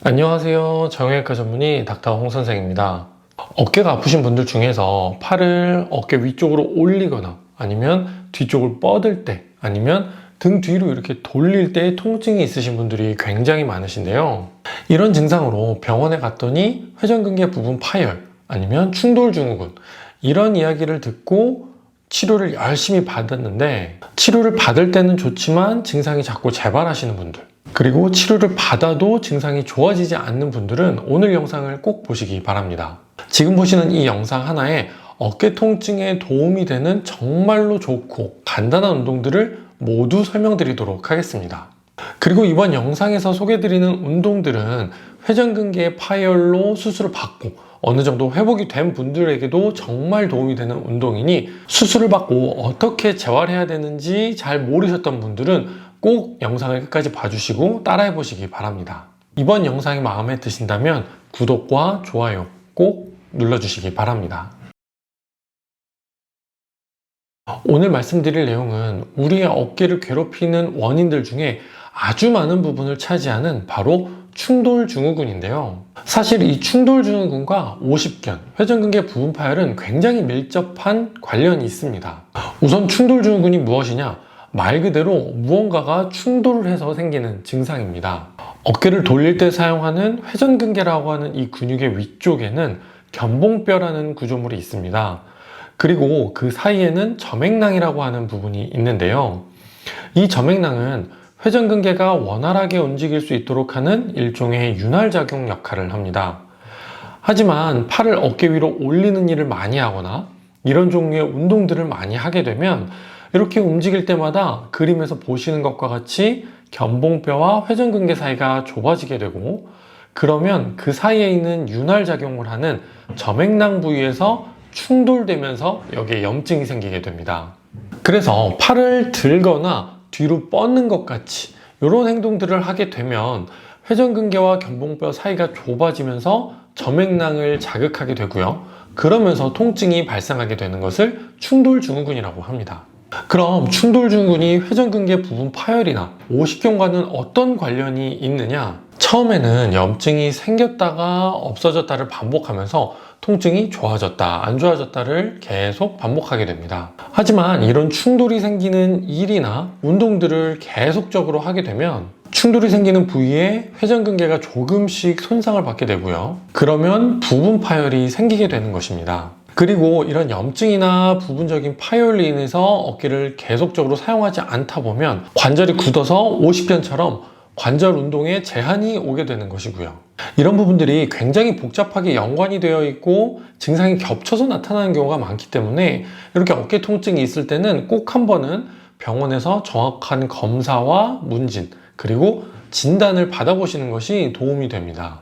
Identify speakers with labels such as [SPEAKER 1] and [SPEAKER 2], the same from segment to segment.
[SPEAKER 1] 안녕하세요. 정형외과 전문의 닥터 홍 선생입니다. 어깨가 아프신 분들 중에서 팔을 어깨 위쪽으로 올리거나 아니면 뒤쪽을 뻗을 때 아니면 등 뒤로 이렇게 돌릴 때 통증이 있으신 분들이 굉장히 많으신데요. 이런 증상으로 병원에 갔더니 회전근개 부분 파열 아니면 충돌증후군 이런 이야기를 듣고 치료를 열심히 받았는데 치료를 받을 때는 좋지만 증상이 자꾸 재발하시는 분들 그리고 치료를 받아도 증상이 좋아지지 않는 분들은 오늘 영상을 꼭 보시기 바랍니다. 지금 보시는 이 영상 하나에 어깨 통증에 도움이 되는 정말로 좋고 간단한 운동들을 모두 설명드리도록 하겠습니다. 그리고 이번 영상에서 소개드리는 운동들은 회전근개 파열로 수술을 받고 어느 정도 회복이 된 분들에게도 정말 도움이 되는 운동이니 수술을 받고 어떻게 재활해야 되는지 잘 모르셨던 분들은 꼭 영상을 끝까지 봐주시고 따라해 보시기 바랍니다. 이번 영상이 마음에 드신다면 구독과 좋아요 꼭 눌러주시기 바랍니다. 오늘 말씀드릴 내용은 우리의 어깨를 괴롭히는 원인들 중에 아주 많은 부분을 차지하는 바로 충돌증후군인데요. 사실 이 충돌증후군과 오십견, 회전근개 부분 파열은 굉장히 밀접한 관련이 있습니다. 우선 충돌증후군이 무엇이냐? 말 그대로 무언가가 충돌을 해서 생기는 증상입니다. 어깨를 돌릴 때 사용하는 회전근개라고 하는 이 근육의 위쪽에는 견봉뼈라는 구조물이 있습니다. 그리고 그 사이에는 점액낭이라고 하는 부분이 있는데요. 이 점액낭은 회전근개가 원활하게 움직일 수 있도록 하는 일종의 윤활작용 역할을 합니다. 하지만 팔을 어깨 위로 올리는 일을 많이 하거나 이런 종류의 운동들을 많이 하게 되면 이렇게 움직일 때마다 그림에서 보시는 것과 같이 견봉뼈와 회전근개 사이가 좁아지게 되고 그러면 그 사이에 있는 윤활작용을 하는 점액낭 부위에서 충돌되면서 여기에 염증이 생기게 됩니다. 그래서 팔을 들거나 뒤로 뻗는 것 같이 이런 행동들을 하게 되면 회전근개와 견봉뼈 사이가 좁아지면서 점액낭을 자극하게 되고요. 그러면서 통증이 발생하게 되는 것을 충돌증후군이라고 합니다. 그럼 충돌증후군이 회전근개 부분 파열이나 오십견과는 어떤 관련이 있느냐? 처음에는 염증이 생겼다가 없어졌다를 반복하면서 통증이 좋아졌다, 안 좋아졌다를 계속 반복하게 됩니다. 하지만 이런 충돌이 생기는 일이나 운동들을 계속적으로 하게 되면 충돌이 생기는 부위에 회전근개가 조금씩 손상을 받게 되고요. 그러면 부분 파열이 생기게 되는 것입니다. 그리고 이런 염증이나 부분적인 파열로 인해서 어깨를 계속적으로 사용하지 않다 보면 관절이 굳어서 오십견처럼 관절 운동에 제한이 오게 되는 것이고요. 이런 부분들이 굉장히 복잡하게 연관이 되어 있고 증상이 겹쳐서 나타나는 경우가 많기 때문에 이렇게 어깨 통증이 있을 때는 꼭 한 번은 병원에서 정확한 검사와 문진 그리고 진단을 받아보시는 것이 도움이 됩니다.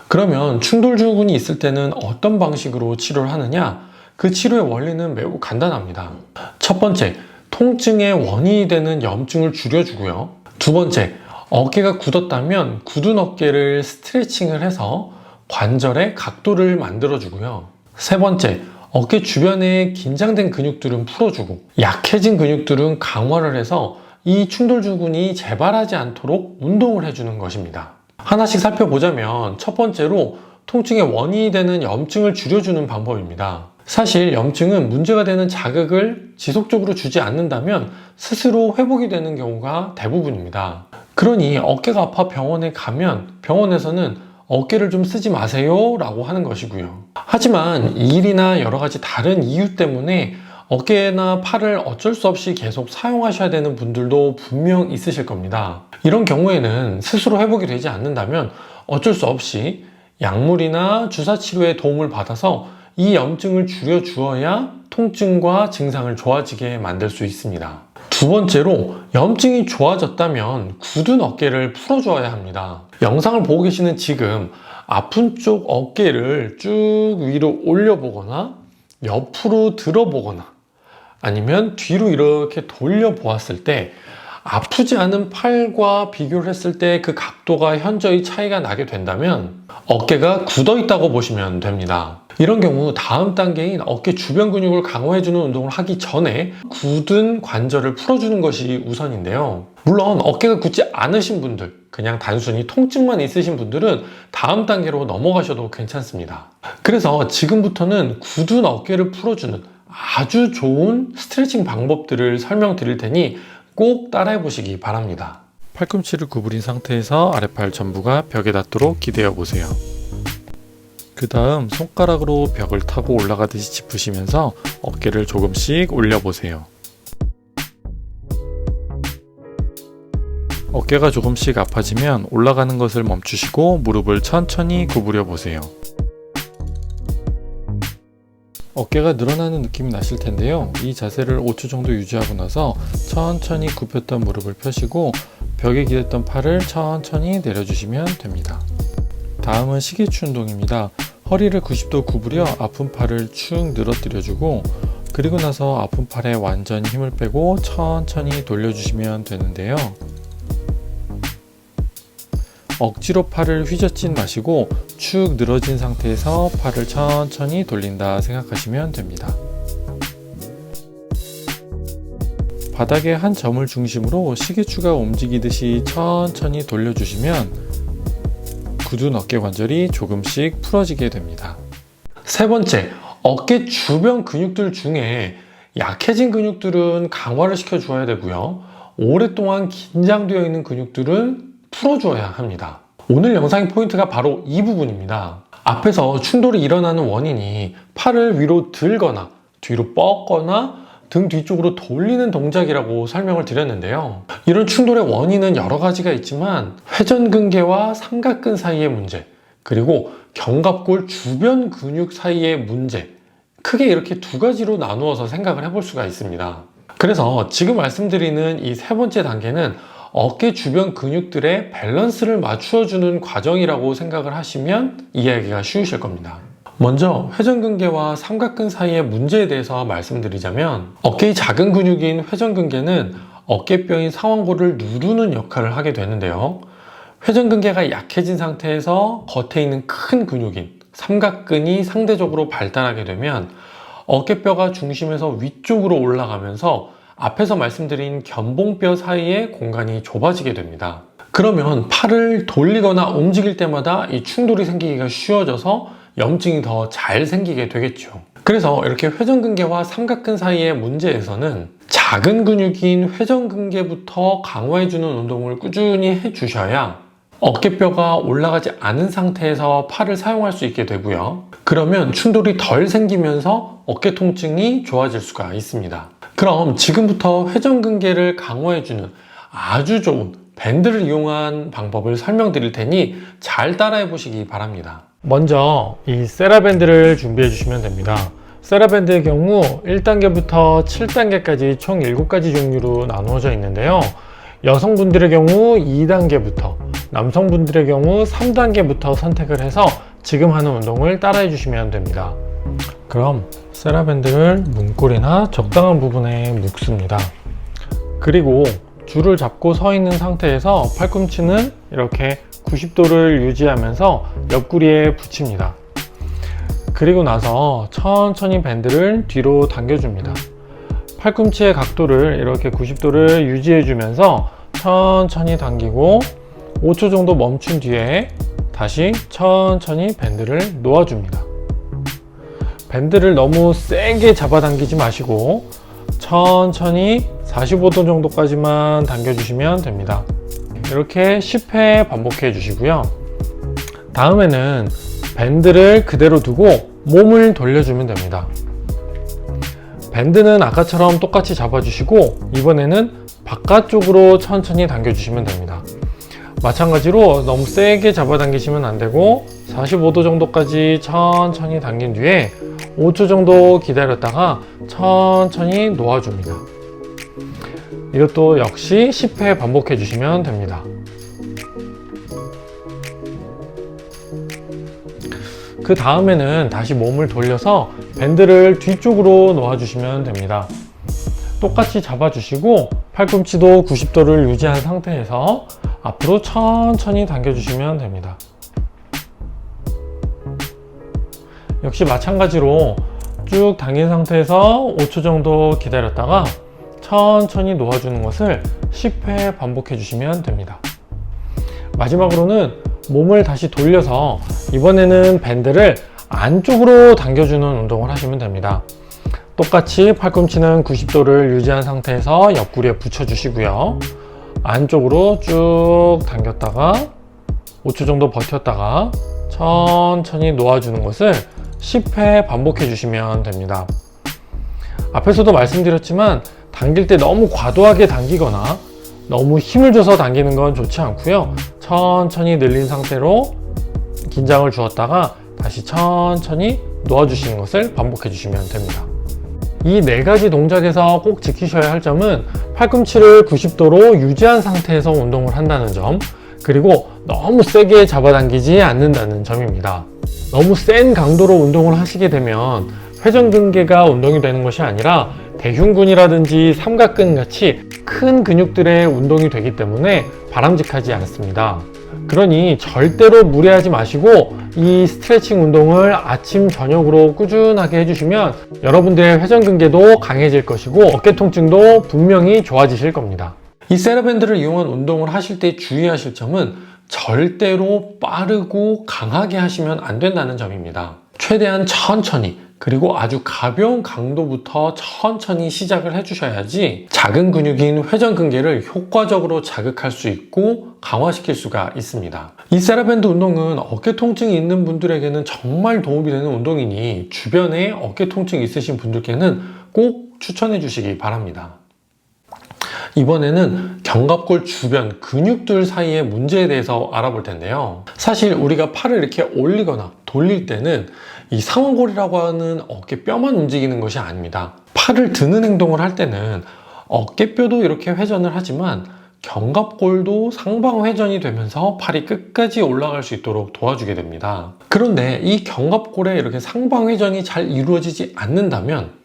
[SPEAKER 1] 그러면 충돌증후군이 있을 때는 어떤 방식으로 치료를 하느냐? 그 치료의 원리는 매우 간단합니다. 첫 번째, 통증의 원인이 되는 염증을 줄여주고요. 두 번째, 어깨가 굳었다면 굳은 어깨를 스트레칭을 해서 관절의 각도를 만들어주고요. 세 번째, 어깨 주변에 긴장된 근육들은 풀어주고 약해진 근육들은 강화를 해서 이 충돌증후군이 재발하지 않도록 운동을 해주는 것입니다. 하나씩 살펴보자면 첫 번째로 통증의 원인이 되는 염증을 줄여주는 방법입니다. 사실 염증은 문제가 되는 자극을 지속적으로 주지 않는다면 스스로 회복이 되는 경우가 대부분입니다. 그러니 어깨가 아파 병원에 가면 병원에서는 어깨를 좀 쓰지 마세요 라고 하는 것이고요. 하지만 일이나 여러 가지 다른 이유 때문에 어깨나 팔을 어쩔 수 없이 계속 사용하셔야 되는 분들도 분명 있으실 겁니다. 이런 경우에는 스스로 회복이 되지 않는다면 어쩔 수 없이 약물이나 주사치료의 도움을 받아서 이 염증을 줄여주어야 통증과 증상을 좋아지게 만들 수 있습니다. 두 번째로 염증이 좋아졌다면 굳은 어깨를 풀어주어야 합니다. 영상을 보고 계시는 지금 아픈 쪽 어깨를 쭉 위로 올려보거나 옆으로 들어보거나 아니면 뒤로 이렇게 돌려보았을 때 아프지 않은 팔과 비교를 했을 때 그 각도가 현저히 차이가 나게 된다면 어깨가 굳어 있다고 보시면 됩니다. 이런 경우 다음 단계인 어깨 주변 근육을 강화해주는 운동을 하기 전에 굳은 관절을 풀어주는 것이 우선인데요. 물론 어깨가 굳지 않으신 분들, 그냥 단순히 통증만 있으신 분들은 다음 단계로 넘어가셔도 괜찮습니다. 그래서 지금부터는 굳은 어깨를 풀어주는 아주 좋은 스트레칭 방법들을 설명드릴 테니 꼭 따라해 보시기 바랍니다. 팔꿈치를 구부린 상태에서 아랫팔 전부가 벽에 닿도록 기대어 보세요. 그 다음 손가락으로 벽을 타고 올라가듯이 짚으시면서 어깨를 조금씩 올려보세요. 어깨가 조금씩 아파지면 올라가는 것을 멈추시고 무릎을 천천히 구부려 보세요. 어깨가 늘어나는 느낌이 나실 텐데요. 이 자세를 5초 정도 유지하고 나서 천천히 굽혔던 무릎을 펴시고 벽에 기댔던 팔을 천천히 내려주시면 됩니다. 다음은 시계추 운동입니다. 허리를 90도 구부려 아픈 팔을 축 늘어뜨려주고 그리고 나서 아픈 팔에 완전히 힘을 빼고 천천히 돌려주시면 되는데요. 억지로 팔을 휘젓진 마시고 축 늘어진 상태에서 팔을 천천히 돌린다 생각하시면 됩니다. 바닥에 한 점을 중심으로 시계추가 움직이듯이 천천히 돌려주시면 굳은 어깨 관절이 조금씩 풀어지게 됩니다. 세 번째, 어깨 주변 근육들 중에 약해진 근육들은 강화를 시켜줘야 되고요. 오랫동안 긴장되어 있는 근육들은 풀어줘야 합니다. 오늘 영상의 포인트가 바로 이 부분입니다. 앞에서 충돌이 일어나는 원인이 팔을 위로 들거나 뒤로 뻗거나 등 뒤쪽으로 돌리는 동작이라고 설명을 드렸는데요. 이런 충돌의 원인은 여러 가지가 있지만 회전근개와 삼각근 사이의 문제, 그리고 견갑골 주변 근육 사이의 문제, 크게 이렇게 두 가지로 나누어서 생각을 해볼 수가 있습니다. 그래서 지금 말씀드리는 이 세 번째 단계는 어깨 주변 근육들의 밸런스를 맞추어주는 과정이라고 생각을 하시면 이해하기가 쉬우실 겁니다. 먼저 회전근개와 삼각근 사이의 문제에 대해서 말씀드리자면 어깨의 작은 근육인 회전근개는 어깨뼈인 상완골을 누르는 역할을 하게 되는데요. 회전근개가 약해진 상태에서 겉에 있는 큰 근육인 삼각근이 상대적으로 발달하게 되면 어깨뼈가 중심에서 위쪽으로 올라가면서 앞에서 말씀드린 견봉뼈 사이의 공간이 좁아지게 됩니다. 그러면 팔을 돌리거나 움직일 때마다 이 충돌이 생기기가 쉬워져서 염증이 더 잘 생기게 되겠죠. 그래서 이렇게 회전근개와 삼각근 사이의 문제에서는 작은 근육인 회전근개부터 강화해주는 운동을 꾸준히 해주셔야 어깨뼈가 올라가지 않은 상태에서 팔을 사용할 수 있게 되고요. 그러면 충돌이 덜 생기면서 어깨 통증이 좋아질 수가 있습니다. 그럼 지금부터 회전근개를 강화해주는 아주 좋은 밴드를 이용한 방법을 설명드릴 테니 잘 따라해 보시기 바랍니다. 먼저 이 세라밴드를 준비해 주시면 됩니다. 세라밴드의 경우 1단계부터 7단계까지 총 7가지 종류로 나누어져 있는데요. 여성분들의 경우 2단계부터, 남성분들의 경우 3단계부터 선택을 해서 지금 하는 운동을 따라해 주시면 됩니다. 그럼 세라밴드를 문고리나 적당한 부분에 묶습니다. 그리고 줄을 잡고 서 있는 상태에서 팔꿈치는 이렇게 90도를 유지하면서 옆구리에 붙입니다. 그리고 나서 천천히 밴드를 뒤로 당겨줍니다. 팔꿈치의 각도를 이렇게 90도를 유지해주면서 천천히 당기고 5초 정도 멈춘 뒤에 다시 천천히 밴드를 놓아줍니다. 밴드를 너무 세게 잡아당기지 마시고 천천히 45도 정도까지만 당겨주시면 됩니다. 이렇게 10회 반복해 주시고요. 다음에는 밴드를 그대로 두고 몸을 돌려주면 됩니다. 밴드는 아까처럼 똑같이 잡아주시고 이번에는 바깥쪽으로 천천히 당겨주시면 됩니다. 마찬가지로 너무 세게 잡아당기시면 안되고 45도 정도까지 천천히 당긴 뒤에 5초 정도 기다렸다가 천천히 놓아줍니다. 이것도 역시 10회 반복해 주시면 됩니다. 그 다음에는 다시 몸을 돌려서 밴드를 뒤쪽으로 놓아주시면 됩니다. 똑같이 잡아주시고 팔꿈치도 90도를 유지한 상태에서 앞으로 천천히 당겨주시면 됩니다. 역시 마찬가지로 쭉 당긴 상태에서 5초 정도 기다렸다가 천천히 놓아주는 것을 10회 반복해 주시면 됩니다. 마지막으로는 몸을 다시 돌려서 이번에는 밴드를 안쪽으로 당겨주는 운동을 하시면 됩니다. 똑같이 팔꿈치는 90도를 유지한 상태에서 옆구리에 붙여주시고요. 안쪽으로 쭉 당겼다가 5초 정도 버텼다가 천천히 놓아주는 것을 10회 반복해 주시면 됩니다. 앞에서도 말씀드렸지만 당길 때 너무 과도하게 당기거나 너무 힘을 줘서 당기는 건 좋지 않고요. 천천히 늘린 상태로 긴장을 주었다가 다시 천천히 놓아주시는 것을 반복해 주시면 됩니다. 이 4가지 동작에서 꼭 지키셔야 할 점은 팔꿈치를 90도로 유지한 상태에서 운동을 한다는 점, 그리고 너무 세게 잡아당기지 않는다는 점입니다. 너무 센 강도로 운동을 하시게 되면 회전근개가 운동이 되는 것이 아니라 대흉근이라든지 삼각근 같이 큰 근육들의 운동이 되기 때문에 바람직하지 않습니다. 그러니 절대로 무리하지 마시고 이 스트레칭 운동을 아침, 저녁으로 꾸준하게 해주시면 여러분들의 회전근개도 강해질 것이고 어깨 통증도 분명히 좋아지실 겁니다. 이 세라밴드를 이용한 운동을 하실 때 주의하실 점은 절대로 빠르고 강하게 하시면 안 된다는 점입니다. 최대한 천천히, 그리고 아주 가벼운 강도부터 천천히 시작을 해주셔야지 작은 근육인 회전근개를 효과적으로 자극할 수 있고 강화시킬 수가 있습니다. 이 세라밴드 운동은 어깨 통증이 있는 분들에게는 정말 도움이 되는 운동이니 주변에 어깨 통증이 있으신 분들께는 꼭 추천해 주시기 바랍니다. 이번에는 견갑골 주변 근육들 사이의 문제에 대해서 알아볼 텐데요. 사실 우리가 팔을 이렇게 올리거나 돌릴 때는 이 상완골이라고 하는 어깨뼈만 움직이는 것이 아닙니다. 팔을 드는 행동을 할 때는 어깨뼈도 이렇게 회전을 하지만 견갑골도 상방 회전이 되면서 팔이 끝까지 올라갈 수 있도록 도와주게 됩니다. 그런데 이 견갑골에 이렇게 상방 회전이 잘 이루어지지 않는다면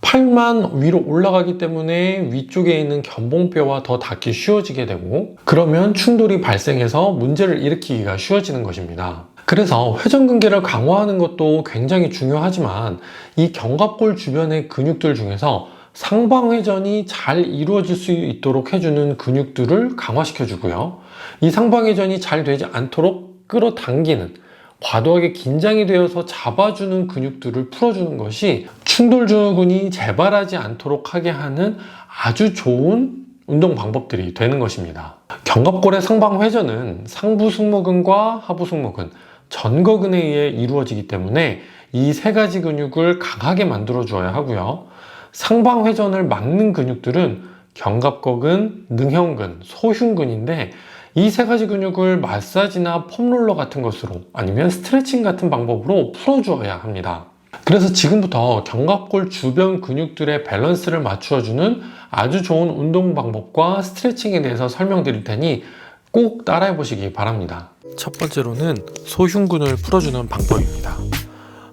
[SPEAKER 1] 팔만 위로 올라가기 때문에 위쪽에 있는 견봉뼈와 더 닿기 쉬워지게 되고, 그러면 충돌이 발생해서 문제를 일으키기가 쉬워지는 것입니다. 그래서 회전근개를 강화하는 것도 굉장히 중요하지만 이 견갑골 주변의 근육들 중에서 상방회전이 잘 이루어질 수 있도록 해주는 근육들을 강화시켜 주고요. 이 상방회전이 잘 되지 않도록 끌어당기는, 과도하게 긴장이 되어서 잡아주는 근육들을 풀어주는 것이 충돌증후군이 재발하지 않도록 하게 하는 아주 좋은 운동 방법들이 되는 것입니다. 견갑골의 상방회전은 상부 승모근과 하부 승모근, 전거근에 의해 이루어지기 때문에 이 3가지 근육을 강하게 만들어 주어야 하고요. 상방회전을 막는 근육들은 견갑거근, 능형근, 소흉근인데 이 3가지 근육을 마사지나 폼롤러 같은 것으로 아니면 스트레칭 같은 방법으로 풀어주어야 합니다. 그래서 지금부터 견갑골 주변 근육들의 밸런스를 맞추어주는 아주 좋은 운동 방법과 스트레칭에 대해서 설명드릴 테니 꼭 따라해 보시기 바랍니다. 첫 번째로는 소흉근을 풀어주는 방법입니다.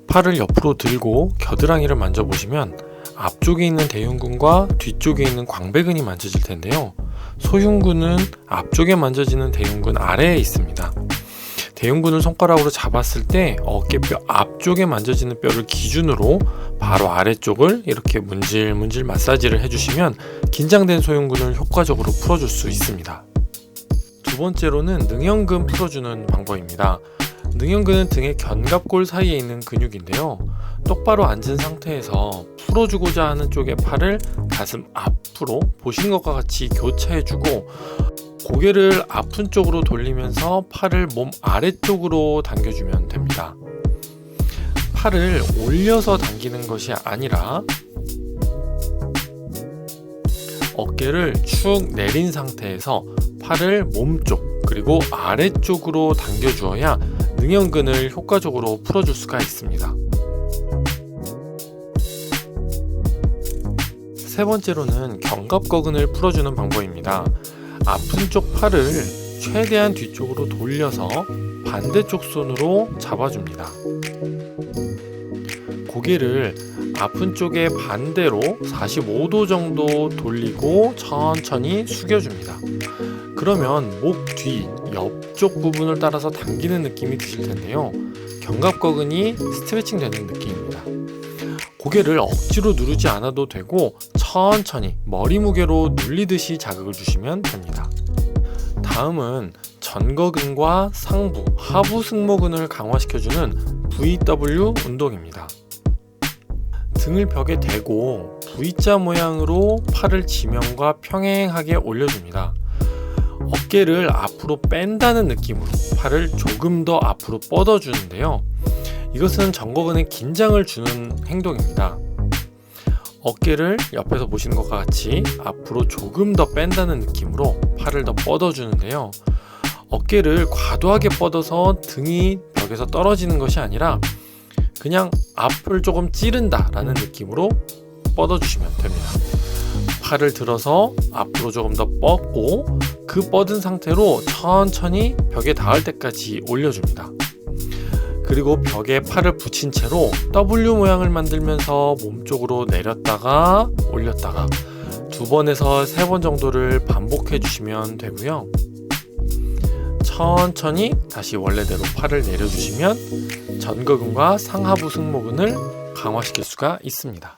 [SPEAKER 1] 팔을 옆으로 들고 겨드랑이를 만져보시면 앞쪽에 있는 대흉근과 뒤쪽에 있는 광배근이 만져질 텐데요. 소흉근은 앞쪽에 만져지는 대흉근 아래에 있습니다. 대흉근을 손가락으로 잡았을 때 어깨뼈 앞쪽에 만져지는 뼈를 기준으로 바로 아래쪽을 이렇게 문질문질 마사지를 해주시면 긴장된 소흉근을 효과적으로 풀어줄 수 있습니다. 두 번째로는 능형근 풀어주는 방법입니다. 능형근은 등의 견갑골 사이에 있는 근육인데요. 똑바로 앉은 상태에서 풀어주고자 하는 쪽의 팔을 가슴 앞으로 보시는 것과 같이 교차해주고 고개를 아픈 쪽으로 돌리면서 팔을 몸 아래쪽으로 당겨주면 됩니다. 팔을 올려서 당기는 것이 아니라 어깨를 축 내린 상태에서 팔을 몸쪽 그리고 아래쪽으로 당겨주어야 능형근을 효과적으로 풀어줄 수가 있습니다. 세 번째로는 견갑거근을 풀어주는 방법입니다. 아픈 쪽 팔을 최대한 뒤쪽으로 돌려서 반대쪽 손으로 잡아줍니다. 고개를 아픈 쪽에 반대로 45도 정도 돌리고 천천히 숙여줍니다. 그러면 목 뒤, 옆쪽 부분을 따라서 당기는 느낌이 드실 텐데요. 견갑거근이 스트레칭 되는 느낌입니다. 고개를 억지로 누르지 않아도 되고 천천히 머리 무게로 눌리듯이 자극을 주시면 됩니다. 다음은 전거근과 상부, 하부 승모근을 강화시켜주는 VW 운동입니다. 등을 벽에 대고 V자 모양으로 팔을 지면과 평행하게 올려줍니다. 어깨를 앞으로 뺀다는 느낌으로 팔을 조금 더 앞으로 뻗어주는데요. 이것은 전거근에 긴장을 주는 행동입니다. 어깨를 옆에서 보시는 것과 같이 앞으로 조금 더 뺀다는 느낌으로 팔을 더 뻗어주는데요. 어깨를 과도하게 뻗어서 등이 벽에서 떨어지는 것이 아니라 그냥 앞을 조금 찌른다 라는 느낌으로 뻗어주시면 됩니다. 팔을 들어서 앞으로 조금 더 뻗고 그 뻗은 상태로 천천히 벽에 닿을 때까지 올려줍니다. 그리고 벽에 팔을 붙인 채로 W 모양을 만들면서 몸쪽으로 내렸다가 올렸다가 2번에서 3번 정도를 반복해 주시면 되고요. 천천히 다시 원래대로 팔을 내려주시면 전거근과 상하부 승모근을 강화시킬 수가 있습니다.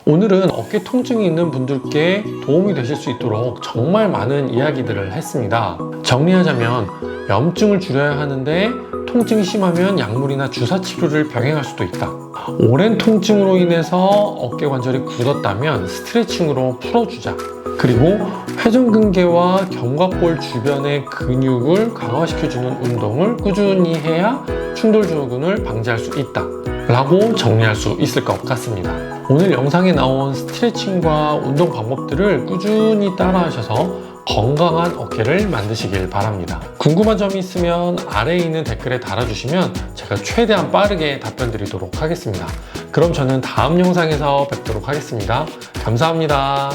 [SPEAKER 1] 오늘은 어깨 통증이 있는 분들께 도움이 되실 수 있도록 정말 많은 이야기들을 했습니다. 정리하자면 염증을 줄여야 하는데 통증이 심하면 약물이나 주사 치료를 병행할 수도 있다. 오랜 통증으로 인해서 어깨 관절이 굳었다면 스트레칭으로 풀어주자. 그리고 회전근개와 견갑골 주변의 근육을 강화시켜주는 운동을 꾸준히 해야 충돌증후군을 방지할 수 있다 라고 정리할 수 있을 것 같습니다. 오늘 영상에 나온 스트레칭과 운동 방법들을 꾸준히 따라 하셔서 건강한 어깨를 만드시길 바랍니다. 궁금한 점이 있으면 아래에 있는 댓글에 달아주시면 제가 최대한 빠르게 답변 드리도록 하겠습니다. 그럼 저는 다음 영상에서 뵙도록 하겠습니다. 감사합니다.